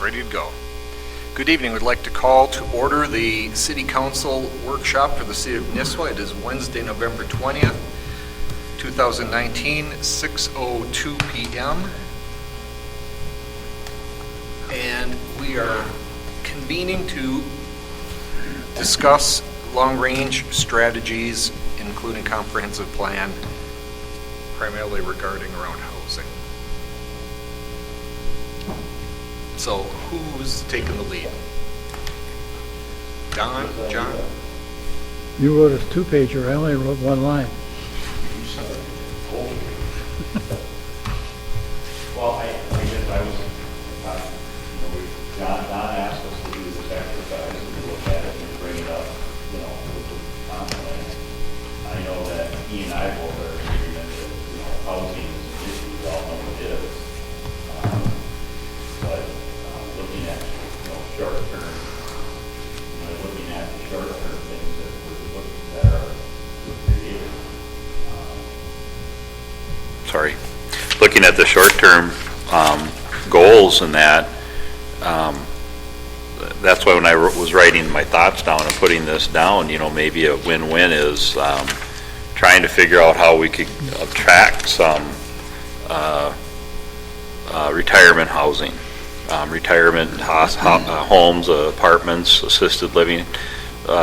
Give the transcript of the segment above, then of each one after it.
Ready to go. Good evening. We'd like to call to order the City Council workshop for the City of Nisswa. It is Wednesday, November 20th, 2019, 6:02 p.m. And we are convening to discuss long-range strategies, including comprehensive plan, primarily regarding around housing. So who's taking the lead? Don? John? You wrote a two-pager. I only wrote one line. Well, I guess I was, Don asked us to do this exercise and to look at it and bring it up, with the confidence. I know that he and I both are in agreement that, housing is an issue. We all know it is. But looking at, short term, looking at the short term things that are created. Sorry. Looking at the short-term goals and that, that's why when I was writing my thoughts down and putting this down, maybe a win-win is trying to figure out how we could attract some retirement housing, retirement homes, apartments, assisted living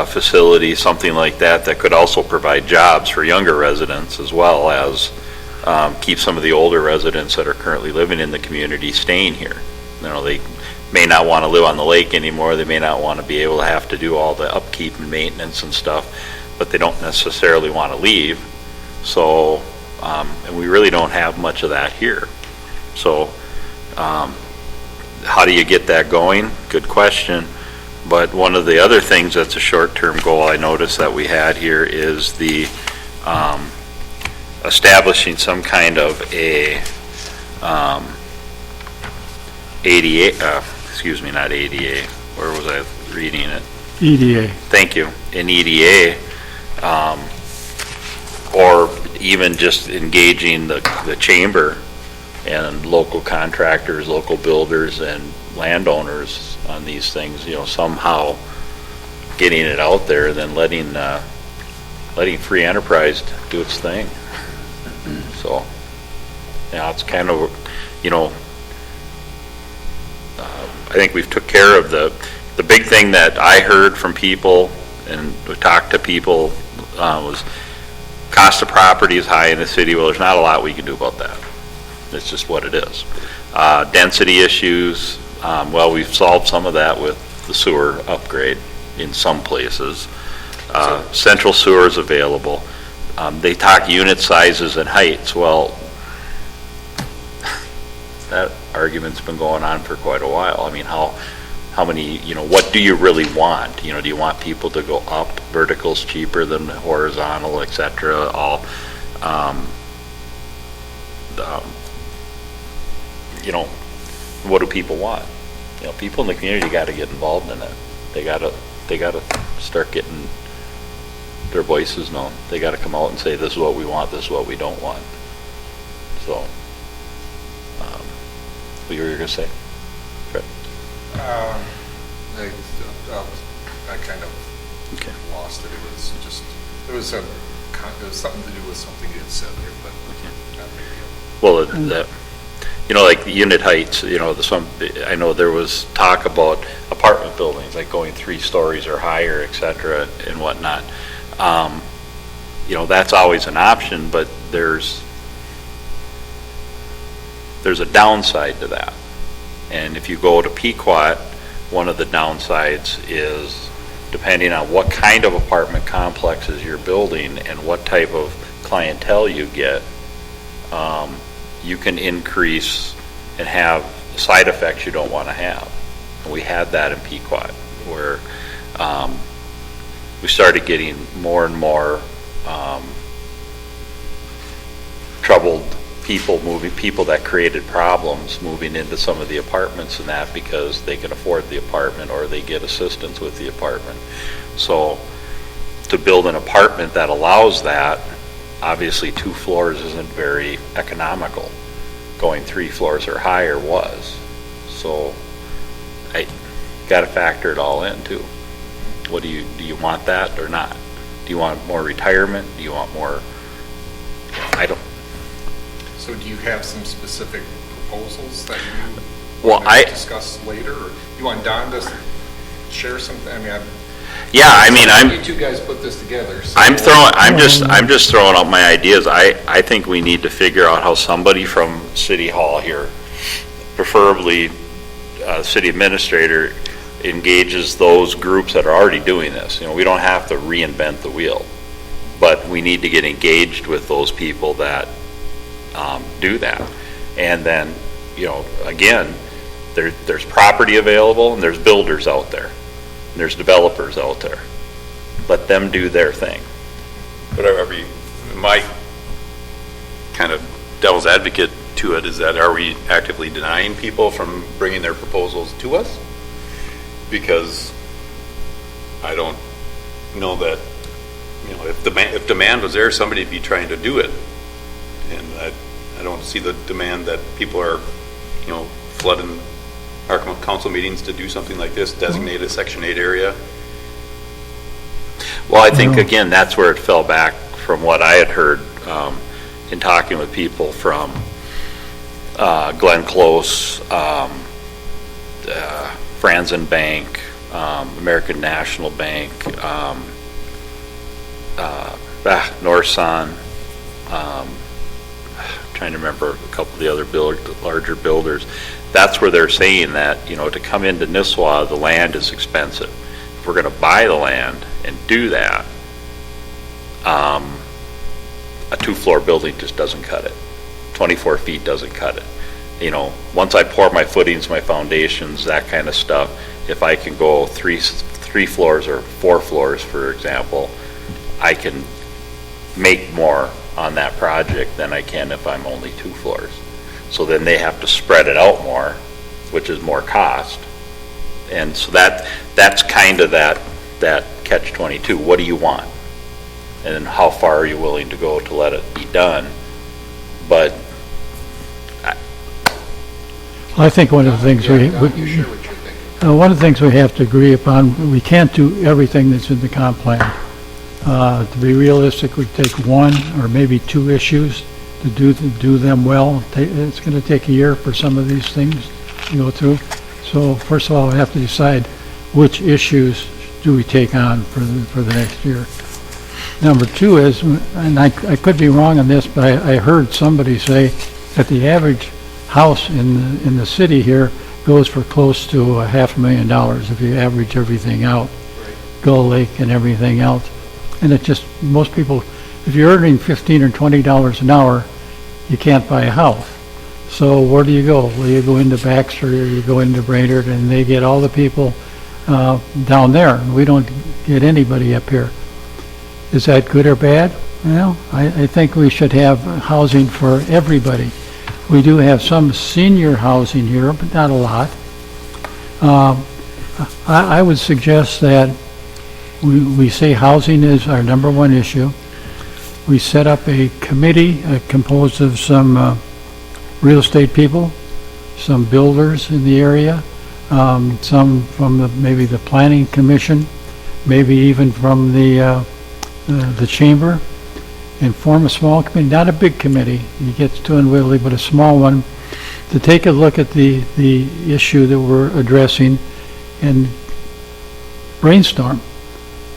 facilities, something like that could also provide jobs for younger residents as well as keep some of the older residents that are currently living in the community staying here. They may not want to live on the lake anymore. They may not want to be able to have to do all the upkeep and maintenance and stuff, but they don't necessarily want to leave. So, and we really don't have much of that here. So, how do you get that going? Good question. But one of the other things that's a short-term goal I noticed that we had here is the establishing some kind of a ADA, not ADA, where was I reading it? EDA. Thank you. An EDA, or even just engaging the chamber and local contractors, local builders, and landowners on these things, somehow getting it out there and then letting free enterprise do its thing. So, it's kind of, I think we've took care of the big thing that I heard from people and we talked to people was cost of property is high in the city. Well, there's not a lot we can do about that. It's just what it is. Density issues, well, we've solved some of that with the sewer upgrade in some places. Central sewer is available. They talk unit sizes and heights. Well, that argument's been going on for quite a while. I mean, how many, what do you really want? Do you want people to go up? Vertical's cheaper than horizontal, et cetera, all. What do people want? People in the community got to get involved in it. They got to start getting their voices known. They got to come out and say, this is what we want, this is what we don't want. So, what you were going to say? Fred? I kind of lost it. It was something to do with something you had said there, but not a big deal. Well, like the unit heights, I know there was talk about apartment buildings, like going 3 stories or higher, et cetera, and whatnot. That's always an option, but there's a downside to that. And if you go to Pequot, one of the downsides is depending on what kind of apartment complexes you're building and what type of clientele you get, you can increase and have side effects you don't want to have. And we had that in Pequot, where we started getting more and more troubled people that created problems moving into some of the apartments and that because they can afford the apartment or they get assistance with the apartment. So to build an apartment that allows that, obviously 2 floors isn't very economical. Going 3 floors or higher was. So got to factor it all in too. What do you want that or not? Do you want more retirement? Do you want more, I don't, So do you have some specific proposals that you Well, want I- to discuss later? Or you want Don to share something? I mean, yeah, I mean, you two guys put this together. So I'm just throwing out my ideas. I think we need to figure out how somebody from City Hall here, preferably city administrator, engages those groups that are already doing this. You know, we don't have to reinvent the wheel, but we need to get engaged with those people that do that. And then, you know, again, there's property available and there's builders out there. And there's developers out there. Let them do their thing. Whatever you, my kind of devil's advocate to it is that, are we actively denying people from bringing their proposals to us? Because I don't know that, you know, if demand was there, somebody'd be trying to do it. And I don't see the demand that people are, you know, flooding our council meetings to do something like this, designate a Section 8 area. Well, I think, again, that's where it fell back from what I had heard in talking with people from Glen Close, Franzen Bank, American National Bank, Norson, trying to remember a couple of the other larger builders. That's where they're saying that, you know, to come into Nisswa, the land is expensive. If we're going to buy the land and do that, a 2-floor building just doesn't cut it. 24 feet doesn't cut it. You know, once I pour my footings, my foundations, that kind of stuff, if I can go three floors or 4 floors, for example, I can make more on that project than I can if I'm only 2 floors. So then they have to spread it out more, which is more cost. And so that's kind of that catch-22. What do you want? And how far are you willing to go to let it be done? But I think one of the things Don, you share what you're thinking. one of the things we have to agree upon, we can't do everything that's in the comp plan. To be realistic, we take 1 or maybe 2 issues to do them well. It's going to take a year for some of these things to go through. So first of all, we have to decide which issues do we take on for the next year. Number 2 is, and I could be wrong on this, but I heard somebody say that the average house in the city here goes for close to $500,000 if you average everything out, Gull Lake and everything else. And it just, most people, if you're earning $15 or $20 an hour, you can't buy a house. So where do you go? Well, you go into Baxter, or you go into Brainerd, and they get all the people down there. We don't get anybody up here. Is that good or bad? Well, I think we should have housing for everybody. We do have some senior housing here, but not a lot. I would suggest that we say housing is our number 1 issue. We set up a committee composed of some real estate people, some builders in the area, some from maybe the planning commission, maybe even from the chamber, and form a small committee, not a big committee, it gets too unwieldy, but a small one, to take a look at the issue that we're addressing and brainstorm.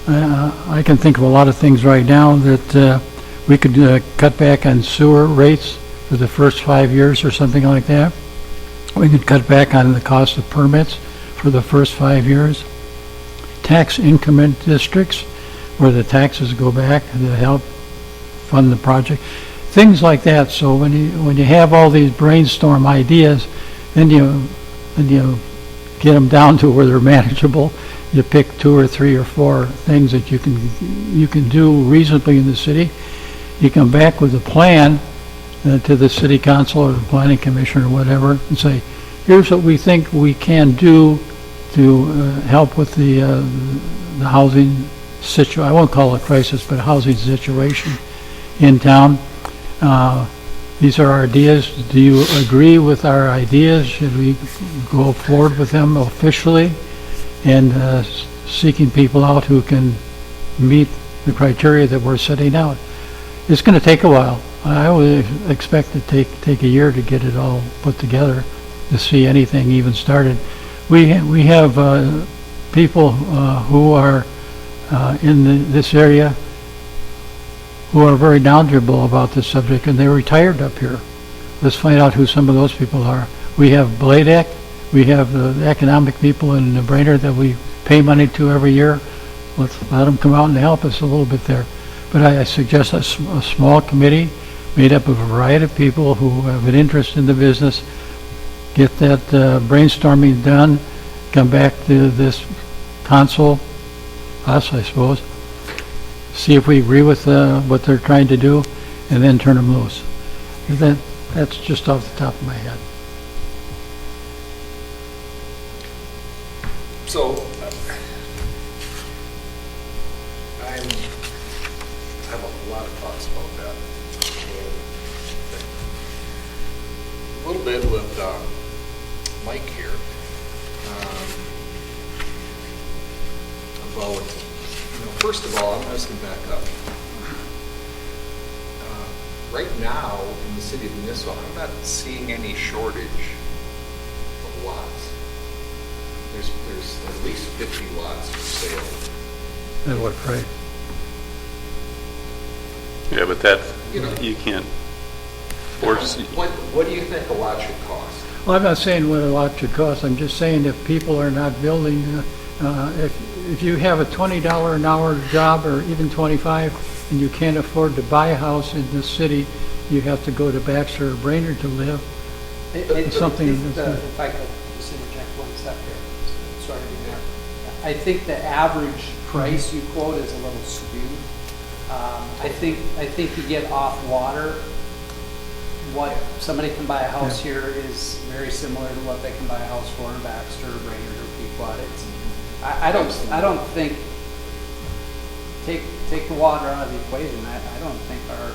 I can think of a lot of things right now that we could cut back on sewer rates for the first 5 years or something like that. We could cut back on the cost of permits for the first 5 years. Tax increment districts, where the taxes go back to help fund the project. Things like that. So when you have all these brainstorm ideas, then you get them down to where they're manageable. You pick 2 or 3 or 4 things that you can do reasonably in the city. You come back with a plan to the city council or the planning commission or whatever, and say, here's what we think we can do to help with the housing situation. I won't call it a crisis, but a housing situation in town. these are our ideas. Do you agree with our ideas? Should we go forward with them officially? And seeking people out who can meet the criteria that we're setting out. It's going to take a while. I would expect it to take a year to get it all put together, to see anything even started. We have people who are in this area who are very knowledgeable about this subject, and they're retired up here. Let's find out who some of those people are. We have Bladek, we have the economic people in Brainerd that we pay money to every year. Let's let them come out and help us a little bit there. But I suggest a small committee made up of a variety of people who have an interest in the business, get that brainstorming done, come back to this council, us, I suppose, see if we agree with what they're trying to do, and then turn them loose. That's just off the top of my head. So, I have a lot of thoughts about that. A little bit with Mike here. About, first of all, I'm just going to back up. Right now, in the city of Nisswa, I'm not seeing any shortage of lots. There's at least 50 lots for sale. At what price? Yeah, but that, You know- you can't force, What do you think a lot should cost? Well, I'm not saying what a lot should cost. I'm just saying if people are not building, if you have a $20 an hour job or even 25, and you can't afford to buy a house in this city, you have to go to Baxter or Brainerd to live. It's something that's- If I could just interject one step here, sorry to be there. I think the average price you quote is a little skewed. I think you get off water, what somebody can buy a house here is very similar to what they can buy a house for in Baxter, Brainerd, or Pequot. I don't think, take the water out of the equation, I don't think our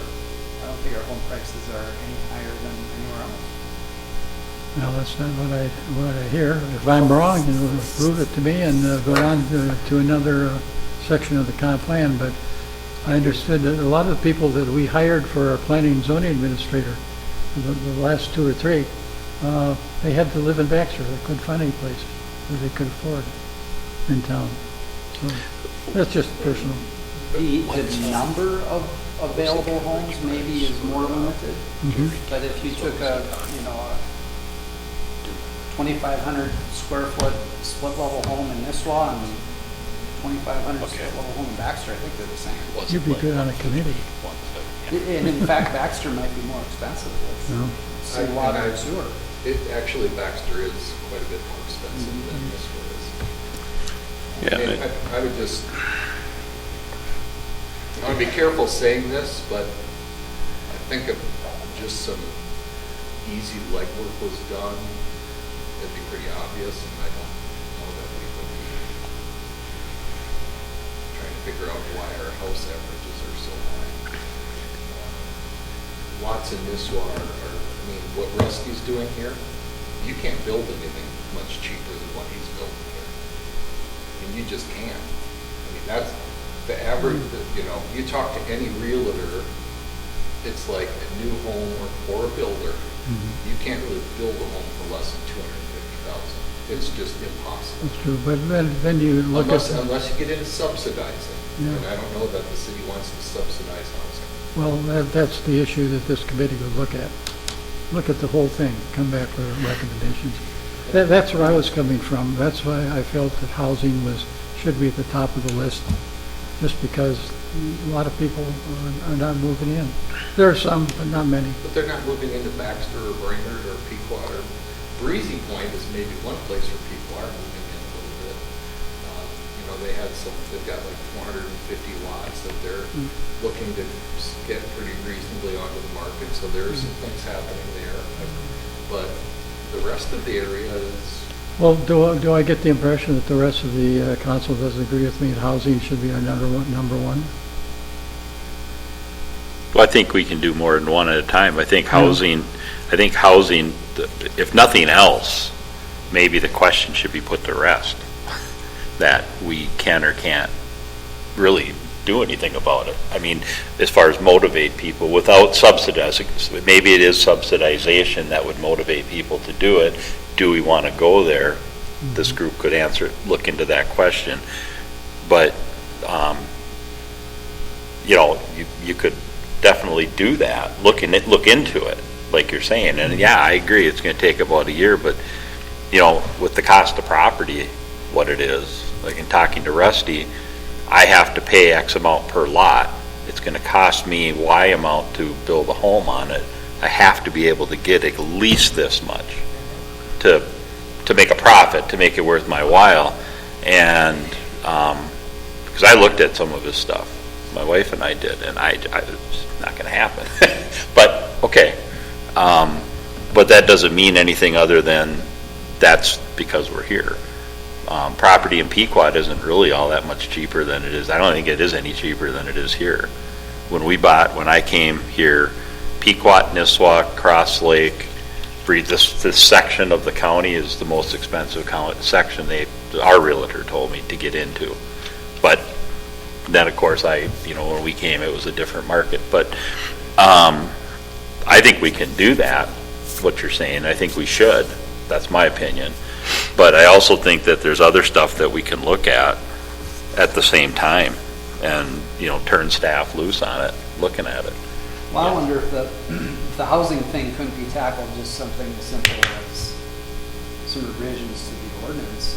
home prices are any higher than anywhere else. Well, that's not what I hear. If I'm wrong, prove it to me and go on to another section of the comp plan. But I understood that a lot of the people that we hired for our planning and zoning administrator, the last two or three, they had to live in Baxter. They couldn't find any place that they could afford in town. So that's just personal. The number of available homes maybe is more limited, but if you took a 2,500 square foot split level home in Nisswa and 2,500 split level home in Baxter, I think they're the same. You'd be good on a committee. And in fact, Baxter might be more expensive No. with city water and sewer. Actually, Baxter is quite a bit more expensive than this one is. yeah, And I would just, I want to be careful saying this, but I think if just some easy legwork was done, it'd be pretty obvious, and I don't know that we would be trying to figure out why our house averages are so high. Lots in Nisswa are, I mean, what Rusty's doing here, you can't build anything much cheaper than what he's building here. I mean, you just can't. I mean, that's the average, you talk to any realtor, it's like a new home or a builder. You can't really build a home for less than $250,000. It's just impossible. That's true. But then you look at... Unless you get into subsidizing. Yeah. And I don't know that the city wants to subsidize housing. Well, that's the issue that this committee would look at. Look at the whole thing, come back with recommendations. That's where I was coming from. That's why I felt that housing should be at the top of the list, just because a lot of people are not moving in. There are some, but not many. But they're not moving into Baxter or Brainerd or Pequot or Breezy Point is maybe one place where people are moving in a little bit. They've got like 450 lots that they're looking to get pretty reasonably onto the market, so there are some things happening there. But the rest of the area is, Well, do I get the impression that the rest of the council doesn't agree with me that housing should be our number one? Well, I think we can do more than one at a time. I think housing, if nothing else, maybe the question should be put to rest, that we can or can't really do anything about it. I mean, as far as motivate people without subsidizing, maybe it is subsidization that would motivate people to do it. Do we want to go there? This group could look into that question. But, you could definitely do that, look into it, like you're saying. And yeah, I agree, it's going to take about a year, but, with the cost of property, what it is, like in talking to Rusty, I have to pay X amount per lot. It's going to cost me Y amount to build a home on it. I have to be able to get at least this much to make a profit, to make it worth my while. And, because I looked at some of his stuff, my wife and I did, and it's not going to happen. But, okay. But that doesn't mean anything other than that's because we're here. Property in Pequot isn't really all that much cheaper than it is. I don't think it is any cheaper than it is here. When I came here, Pequot, Nisswa, Cross Lake, this section of the county is the most expensive section our realtor told me to get into. But then, of course, when we came, it was a different market. But I think we can do that, what you're saying. I think we should. That's my opinion. But I also think that there's other stuff that we can look at the same time and, turn staff loose on it, looking at it. Well, I wonder if the housing thing couldn't be tackled just something as simple as some revisions to the ordinance.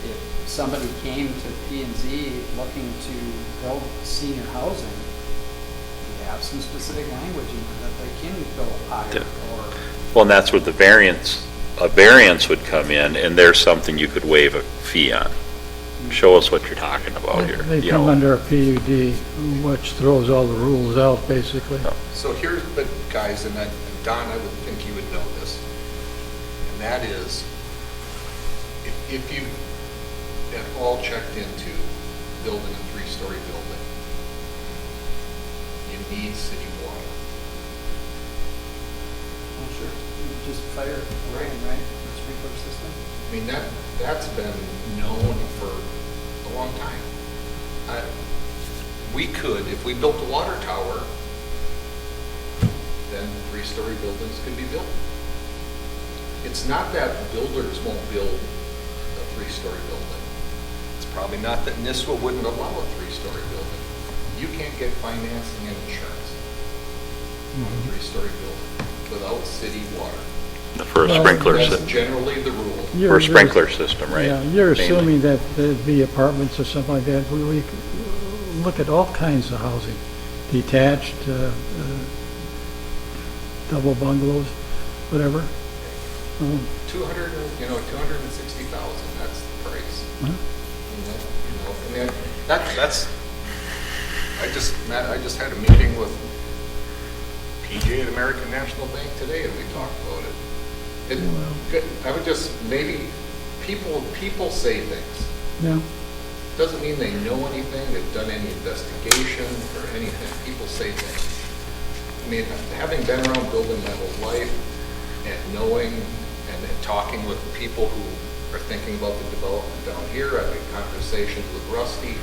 If somebody came to P&Z looking to build senior housing, you have some specific language in there that they can build higher or. Well, and that's where a variance would come in, and there's something you could waive a fee on. Show us what you're talking about here. They come under a PUD, which throws all the rules out, basically. So here's, but guys, and Don, I would think you would know this, and that is, if you at all checked into building a 3-story building, you need city water. Oh, sure. Just fire right? Sprinkler system. I mean, that's been known for a long time. We could, if we built a water tower, then 3-story buildings could be built. It's not that builders won't build a 3-story building. It's probably not that NISWA wouldn't allow a 3-story building. You can't get financing and insurance on a 3-story building without city water. For a sprinkler That's system. generally the rule. For a sprinkler system, right? Yeah, you're Mainly. assuming that there'd be apartments or something like that. We look at all kinds of housing, detached, double bungalows, whatever. 260,000, that's the price. Huh? And then, that's, Matt, I just had a meeting with PJ at American National Bank today, and we talked about it. I would just, maybe, people say things. Yeah, Doesn't mean they know anything, they've done any investigation or anything. People say things. I mean, having been around building my whole life and knowing and talking with people who are thinking about the development down here, I've had conversations with Rusty.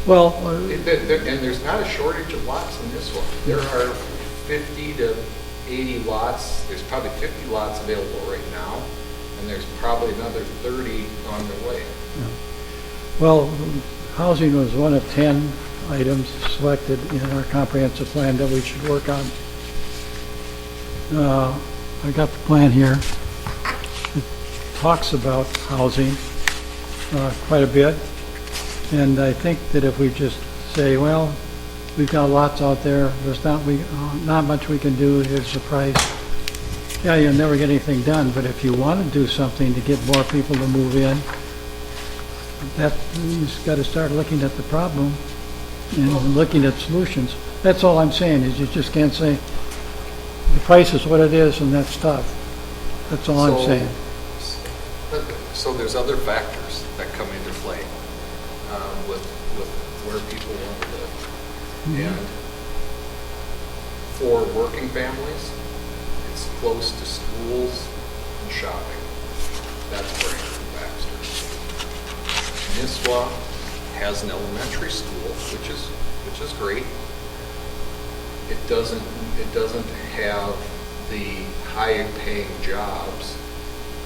well, And there's not a shortage of lots in this one. There are 50 to 80 lots. There's probably 50 lots available right now, and there's probably another 30 on their way. well, housing was one of 10 items selected in our comprehensive plan that we should work on. I got the plan here. It talks about housing quite a bit. And I think that if we just say, well, we've got lots out there, there's not much we can do, here's the price. Yeah, you'll never get anything done, but if you want to do something to get more people to move in, you just got to start looking at the problem and looking at solutions. That's all I'm saying, is you just can't say, the price is what it is and that's tough. That's all I'm saying. So there's other factors that come into play with where people want to live. And for working families, it's close to schools and shopping. That's Brainerd and Baxter. Nisswa has an elementary school, which is great. It doesn't have the high-paying jobs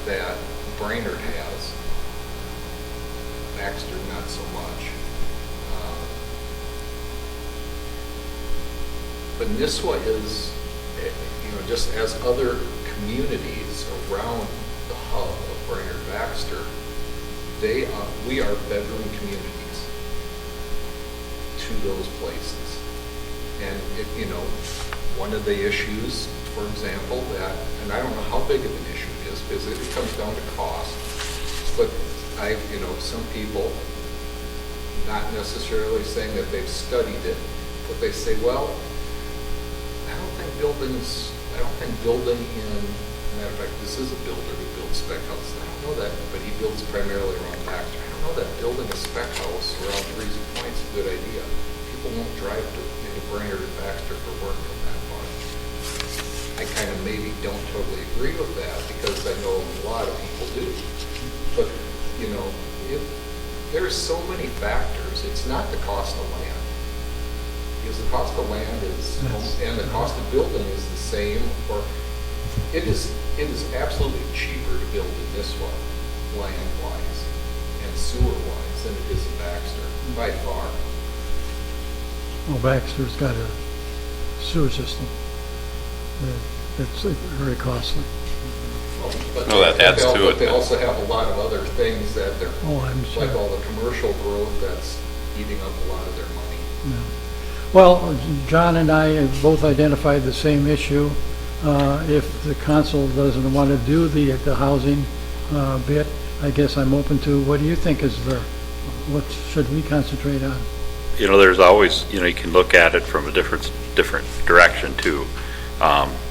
that Brainerd has. Baxter, not so much. But Nisswa is, just as other communities around the hub of Brainerd Baxter, we are bedroom communities to those places. And one of the issues, for example, and I don't know how big of an issue it is, because it comes down to cost, but some people, not necessarily saying that they've studied it, but they say, well, I don't think building in, matter of fact, this is a builder who builds spec houses. I don't know that, but he builds primarily around Baxter. I don't know that building a spec house around Breezy Point's a good idea. People won't drive into Brainerd and Baxter for work that much. I kind of maybe don't totally agree with that because I know a lot of people do. But, there's so many factors. It's not the cost of land. Because the cost of land and the cost of building is the same, or it is absolutely cheaper to build in this one, land-wise and sewer-wise, than it is in Baxter, by far. Well, Baxter's got a sewer system that's very costly. But No, that adds to it. But they also have a lot of other things that they're, Oh, I'm sure. like all the commercial growth that's eating up a lot of their money. Yeah. Well, John and I have both identified the same issue. If the council doesn't want to do the housing bit, I guess I'm open to, what do you think what should we concentrate on? There's always, you can look at it from a different direction too.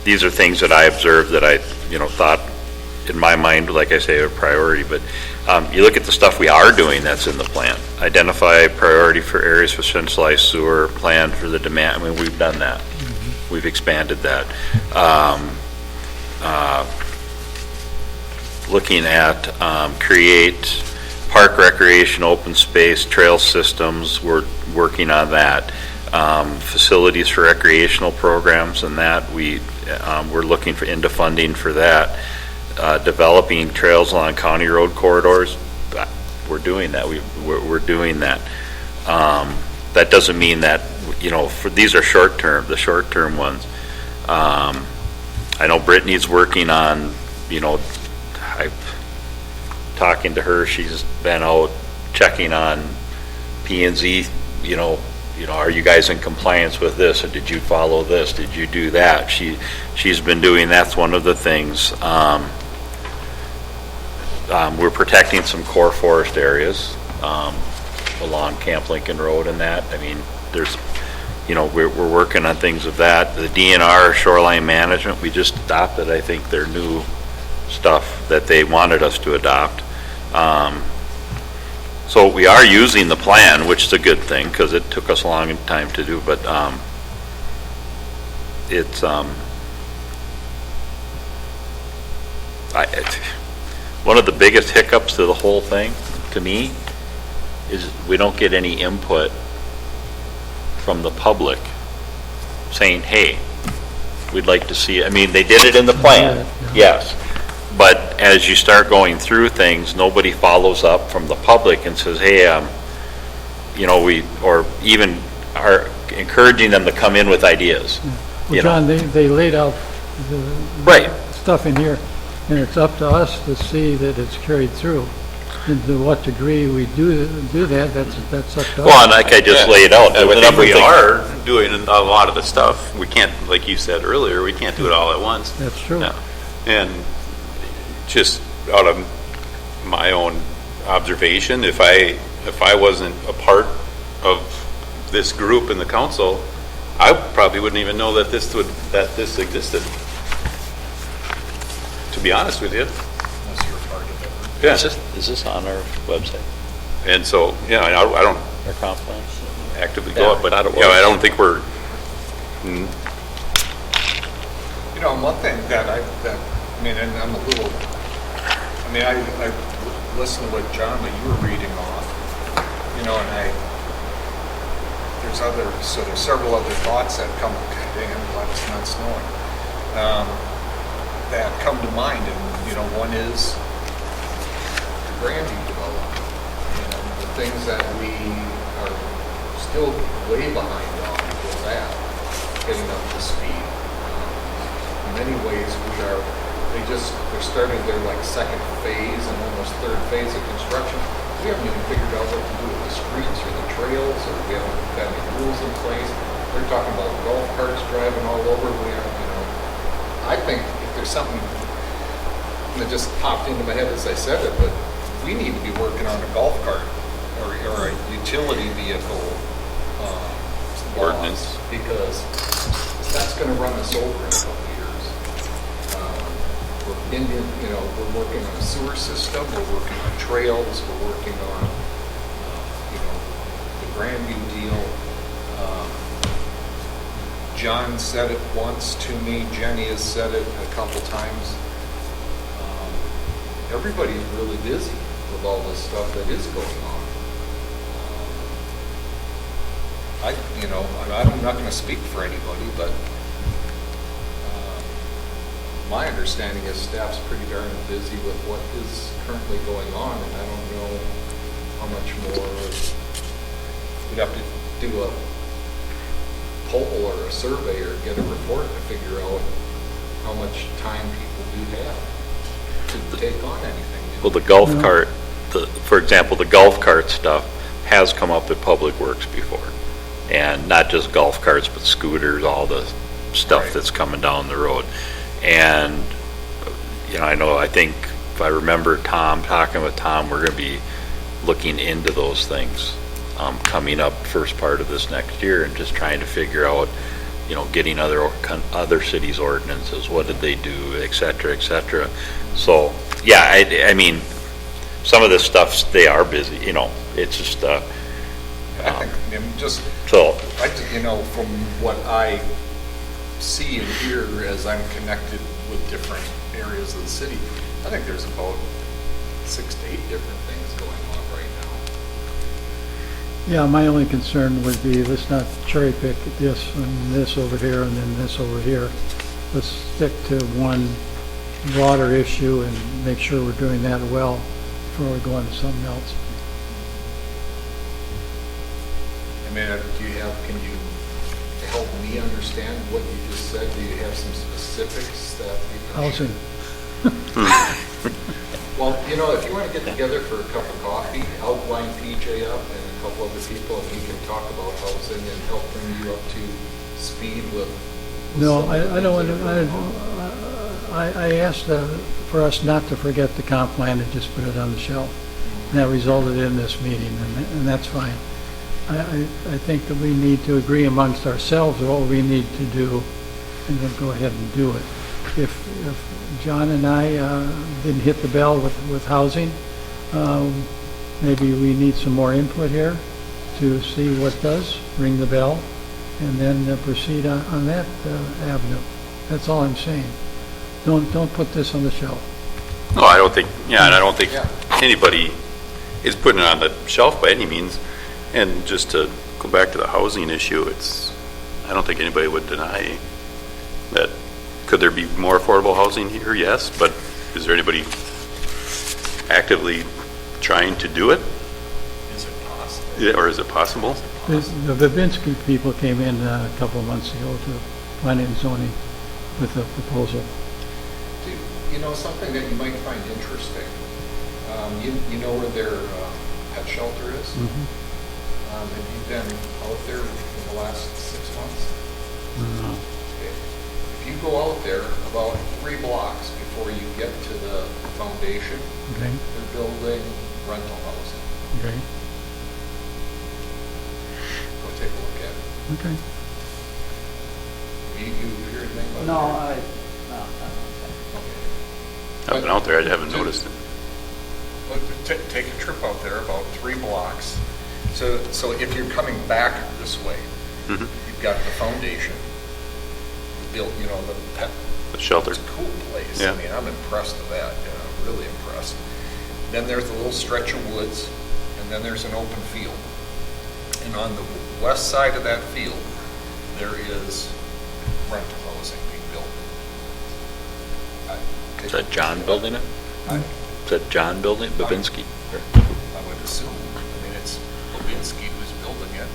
These are things that I observed that I, thought in my mind, like I say, a priority, but you look at the stuff we are doing that's in the plan. Identify priority for areas for centralized sewer, plan for the demand. I mean, we've done that. Mm-hmm. We've expanded that. Looking at create park recreation, open space, trail systems, we're working on that. Facilities for recreational programs and that, we're looking into funding for that. Developing trails along county road corridors, we're doing that. We're doing that. That doesn't mean that, these are the short-term ones. I know Brittany's working on, talking to her, she's been out checking on P&Z, are you guys in compliance with this? Or did you follow this? Did you do that? She's been doing, that's one of the things. We're protecting some core forest areas along Camp Lincoln Road and that. I mean, there's, we're working on things of that. The DNR shoreline management, we just adopted, I think, their new stuff that they wanted us to adopt. So we are using the plan, which is a good thing because it took us a long time to do, but one of the biggest hiccups to the whole thing, to me, is we don't get any input from the public saying, hey, we'd like to see it. I mean, they did it in the plan, yes. But as you start going through things, nobody follows up from the public and says, hey, or even are encouraging them to come in with ideas. Well, John, they laid out the Right. stuff in here, and it's up to us to see that it's carried through. And to what degree we do that, that's up to us. Well, and like I just laid out, I there were a think number of we things. are doing a lot of the stuff. We can't, like you said earlier, we can't do it all at once. That's true. No. And just out of my own observation, if I wasn't a part of this group in the council, I probably wouldn't even know that this existed. To be honest with you. Unless you're part of it. Yeah. Is this on our website, And so, I don't, our comp plan? actively go up, but, thought it yeah, was. I don't think we're, You know, one thing that I mean, and I'm a little, I mean, I listened to what John, that you were reading off, you know, and there's several other thoughts that come, damn, glad it's not snowing, that come to mind, and, you know, one is the Grandview development, and the things that we are still way behind on with that, getting up to speed. In many ways, they're starting their like second phase and almost third phase of construction. We haven't even figured out what to do with the streets or the trails, or we haven't got any rules in place. They're talking about golf carts driving all over. We have, you know, I think if there's something that just popped into my head as I said it, but we need to be working on a golf cart or a utility vehicle Ordinance. laws, because that's going to run us over in a couple of years. We're working on a sewer system, we're working on trails, we're working on, the Grandview deal. John said it once to me, Jenny has said it a couple times. Everybody's really busy with all this stuff that is going on. I'm not going to speak for anybody, but my understanding is staff's pretty darn busy with what is currently going on, and I don't know how much more we'd have to do a poll or a survey or get a report to figure out how much time people do have to take on anything. Well, the golf cart, for example, the golf cart stuff has come up at Public Works before. And not just golf carts, but scooters, all the stuff Right. that's coming down the road. And, I think if I remember talking with Tom, we're going to be looking into those things coming up first part of this next year, and just trying to figure out, getting other cities' ordinances, what did they do, et cetera, et cetera. So, yeah, I mean, some of this stuff, they are busy, it's just, I think, just so, from what I see and hear as I'm connected with different areas of the city, I think there's about 6 to 8 different things going on right now. Yeah, my only concern would be, let's not cherry pick this and this over here and then this over here. Let's stick to one broader issue and make sure we're doing that well before we go on to something else. I mean, can you help me understand what you just said? Do you have some specifics that you can? Housing. Well, if you want to get together for a cup of coffee, I'll line PJ up and a couple other people, and we can talk about housing and help bring you up to speed with. No, some of I the don't things want that are going on. I asked for us not to forget the comp plan and just put it on the shelf. And that resulted in this meeting, and that's fine. I think that we need to agree amongst ourselves what we need to do, and then go ahead and do it. If John and I didn't hit the bell with housing, maybe we need some more input here to see what does, ring the bell, and then proceed on that avenue. That's all I'm saying. Don't put this on the shelf. no, I don't think, and I don't think Yeah. anybody is putting it on the shelf by any means. And just to go back to the housing issue, I don't think anybody would deny that. Could there be more affordable housing here? Yes, but is there anybody actively trying to do it? Is it possible? Yeah, or is it possible? The Babinski people came in a couple of months ago to planning and zoning with a proposal. Something that you might find interesting. You know where their pet shelter is? Have you been out there in the last 6 months? No. Okay. If you go out there about 3 blocks before you get to the foundation, Okay, they're building rental housing. okay, Go take a look at it. okay. You hear anything about it? No, I've been out there, I haven't noticed it. Take a trip out there, about 3 blocks, So if you're coming back this way, Mhm. you've got the foundation, you built, The shelter. it's a cool place. Yeah. I mean, I'm impressed with that, really impressed. Then there's a little stretch of woods, and then there's an open field. And on the west side of that field, there is rental housing being built. Is that John building it? I Is that John building, it? Babinski? would assume, I mean, it's Lewinsky who's building it,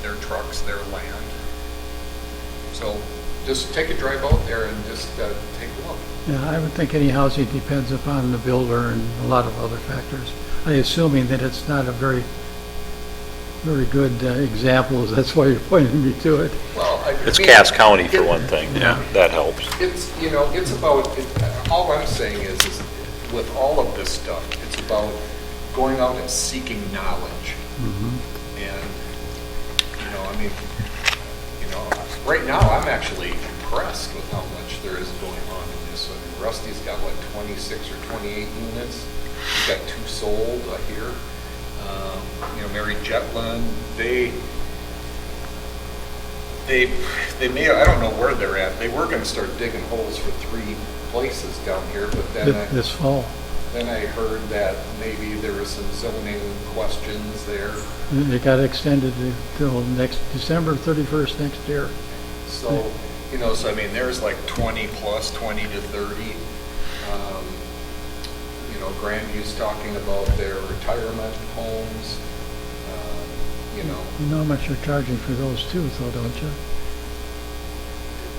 their trucks, their land. So just take a drive out there and just take a look. Yeah, I would think any housing depends upon the builder and a lot of other factors. I assuming that it's not a very good example, that's why you're pointing me to it. Well, It's Cass County for one thing. Yeah. That helps. It's, it's about, all I'm saying is with all of this stuff, it's about going out and seeking knowledge. And, I mean, right now, I'm actually impressed with how much there is going on in this. I mean, Rusty's got, 26 or 28 units. He's got 2 sold here. Mary Jetland, they may, I don't know where they're at. They were gonna start digging holes for 3 places down here, but This fall. then I heard that maybe there was some zoning questions there. It got extended till next December 31st next year. So, so I mean, there's 20 plus, 20 to 30. Grandview's talking about their retirement homes, You know how much you're charging for those too, though, don't you?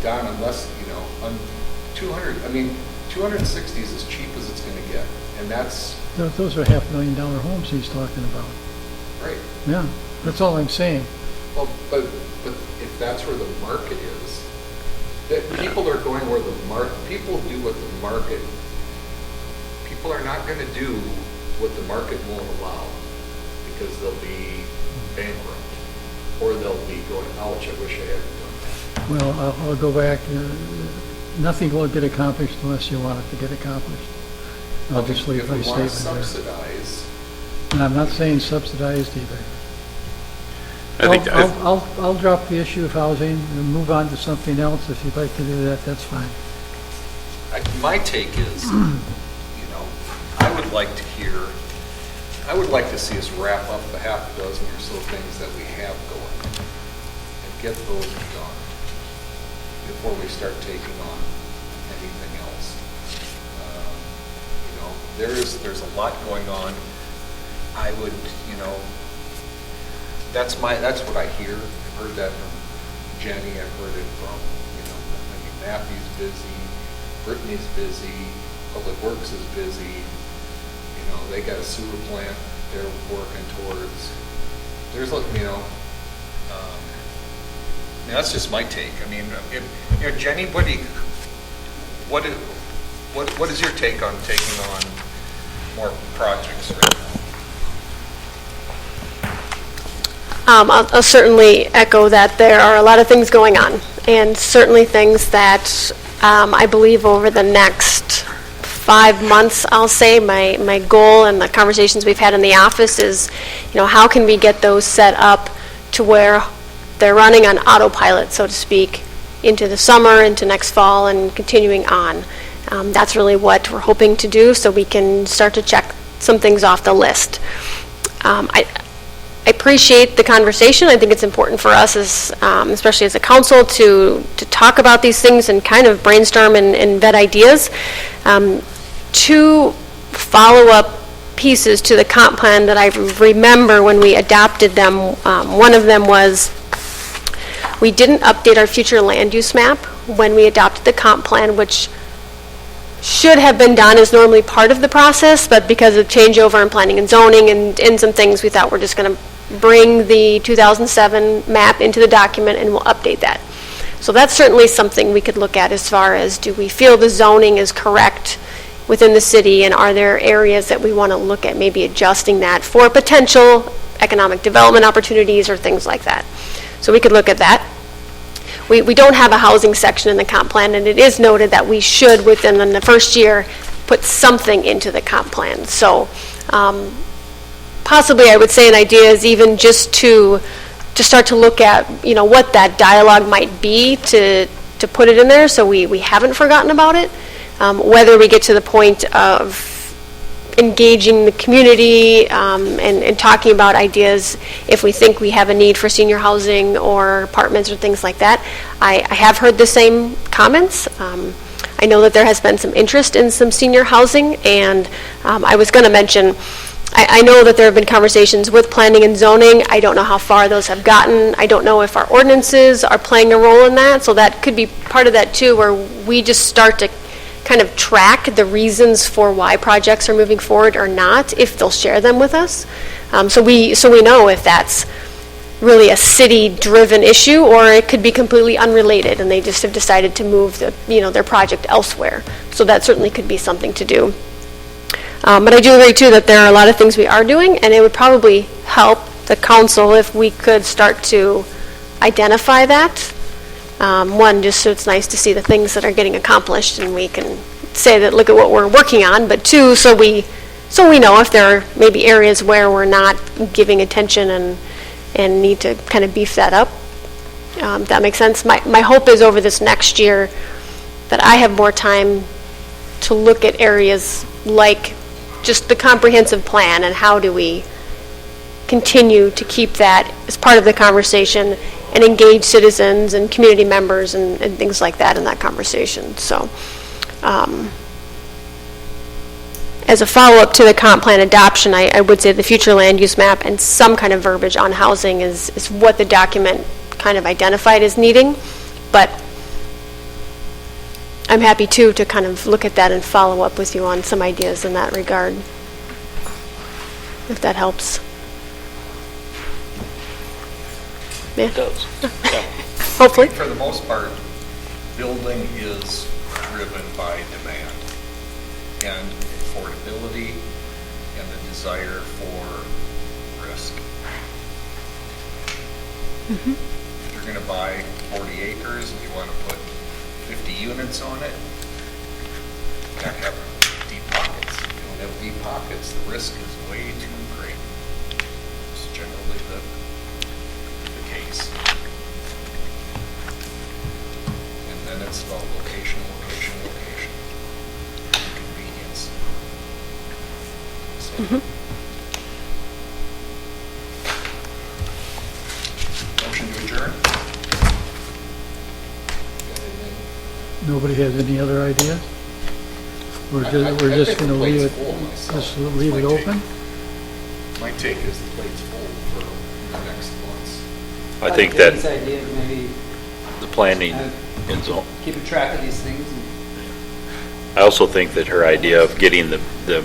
Don, unless, on 200, I mean, 260 is as cheap as it's going to get. And that's, Those are $500,000 homes he's talking about. right. Yeah, that's all I'm saying. Well, but if that's where the market is, that people are going where people do what the market, people are not going to do what the market won't allow because they'll be bankrupt or they'll be going, ouch, I wish I hadn't done that. Well, I'll go back. Nothing will get accomplished unless you want it to get accomplished. I'll just leave my If we want to statement there. subsidize, And I'm not saying subsidized either. I think, I'll drop the issue of housing and move on to something else. If you'd like to do that, that's fine. my take is, I would like to see us wrap up the half dozen or so things that we have going and get those done before we start taking on anything else. There's a lot going on. I would, that's what I hear. I've heard that from Jenny. I've heard it from, Matthew's busy, Brittany's busy, Public Works is busy. They got a sewer plant they're working towards. There's, that's just my take. I mean, Jenny, what is your take on taking on more projects right now? I'll certainly echo that there are a lot of things going on, and certainly things that I believe over the next 5 months, I'll say, my goal and the conversations we've had in the office is, how can we get those set up to where they're running on autopilot, so to speak, into the summer, into next fall, and continuing on. That's really what we're hoping to do, so we can start to check some things off the list. I appreciate the conversation. I think it's important for us, especially as a council, to talk about these things and kind of brainstorm and vet ideas. 2 follow-up pieces to the comp plan that I remember when we adopted them. One of them was we didn't update our future land use map when we adopted the comp plan, which should have been done as normally part of the process, but because of changeover in planning and zoning and some things, we thought we're just going to bring the 2007 map into the document and we'll update that. So that's certainly something we could look at as far as, do we feel the zoning is correct within the city, and are there areas that we want to look at maybe adjusting that for potential economic development opportunities or things like that. So we could look at that. We don't have a housing section in the comp plan, and it is noted that we should, within the first year, put something into the comp plan. So possibly, I would say, an idea is even just to start to look at, what that dialogue might be, to put it in there so we haven't forgotten about it. Whether we get to the point of engaging the community and talking about ideas if we think we have a need for senior housing or apartments or things like that. I have heard the same comments. I know that there has been some interest in some senior housing, and I was going to mention, I know that there have been conversations with planning and zoning. I don't know how far those have gotten. I don't know if our ordinances are playing a role in that, so that could be part of that too, where we just start to kind of track the reasons for why projects are moving forward or not, if they'll share them with us. So we know if that's really a city-driven issue, or it could be completely unrelated, and they just have decided to move their project elsewhere. So that certainly could be something to do. But I do agree, too, that there are a lot of things we are doing, and it would probably help the council if we could start to identify that. One, just so it's nice to see the things that are getting accomplished, and we can say that, look at what we're working on. But two, so we know if there are maybe areas where we're not giving attention and need to kind of beef that up. If that makes sense. My hope is over this next year that I have more time to look at areas like just the comprehensive plan and how do we continue to keep that as part of the conversation and engage citizens and community members and things like that in that conversation. So as a follow-up to the comp plan adoption, I would say the future land use map and some kind of verbiage on housing is what the document kind of identified as needing. But I'm happy too to kind of look at that and follow up with you on some ideas in that regard, if that helps. Yeah. It does. Yeah. Hopefully. For the most part, building is driven by demand and affordability and the desire for risk. If you're going to buy 40 acres and you want to put 50 units on it, you got to have deep pockets. If you don't have deep pockets, the risk is way too great. It's generally the case. And then it's about location, convenience. So. Motion to adjourn? Nobody has any other ideas? We're just going to leave it open? My take is the plate's full for the next months. I think like Danny's that idea of maybe the planning and zone, keeping track of these things. I also think that her idea of getting the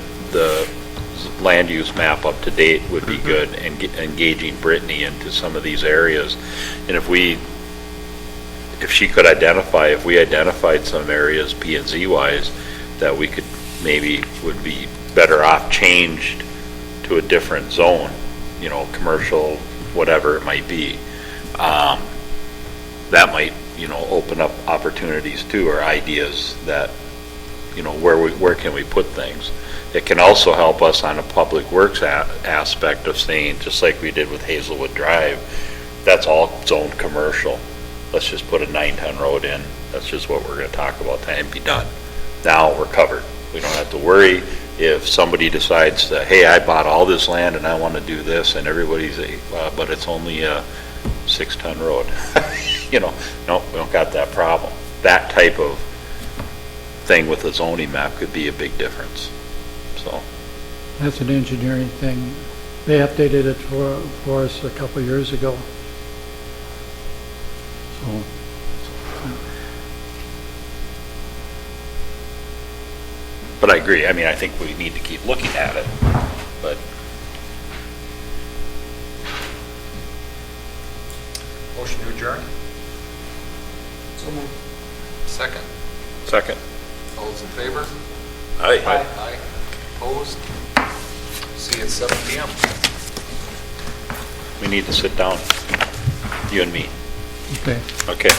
land use map up to date would be good, and engaging Brittany into some of these areas. And if we identified some areas P and Z wise that we could maybe would be better off changed to a different zone, commercial, whatever it might be, that might, open up opportunities too, or ideas that, where can we put things. It can also help us on a public works aspect of saying, just like we did with Hazelwood Drive, that's all zoned commercial. Let's just put a 9-ton road in. That's just what we're going to talk about and be done. Now we're covered. We don't have to worry if somebody decides that, hey, I bought all this land and I want to do this, and everybody's, but it's only a 6-ton road. No, we don't got that problem. That type of thing with a zoning map could be a big difference. So That's an engineering thing. They updated it for us a couple of years ago. So, but I agree. I mean, I think we need to keep looking at it, but Motion to adjourn? So moved. Second. second. All those in favor? Aye. Aye. Opposed? See you at 7 p.m. We need to sit down, you and me. okay. Okay.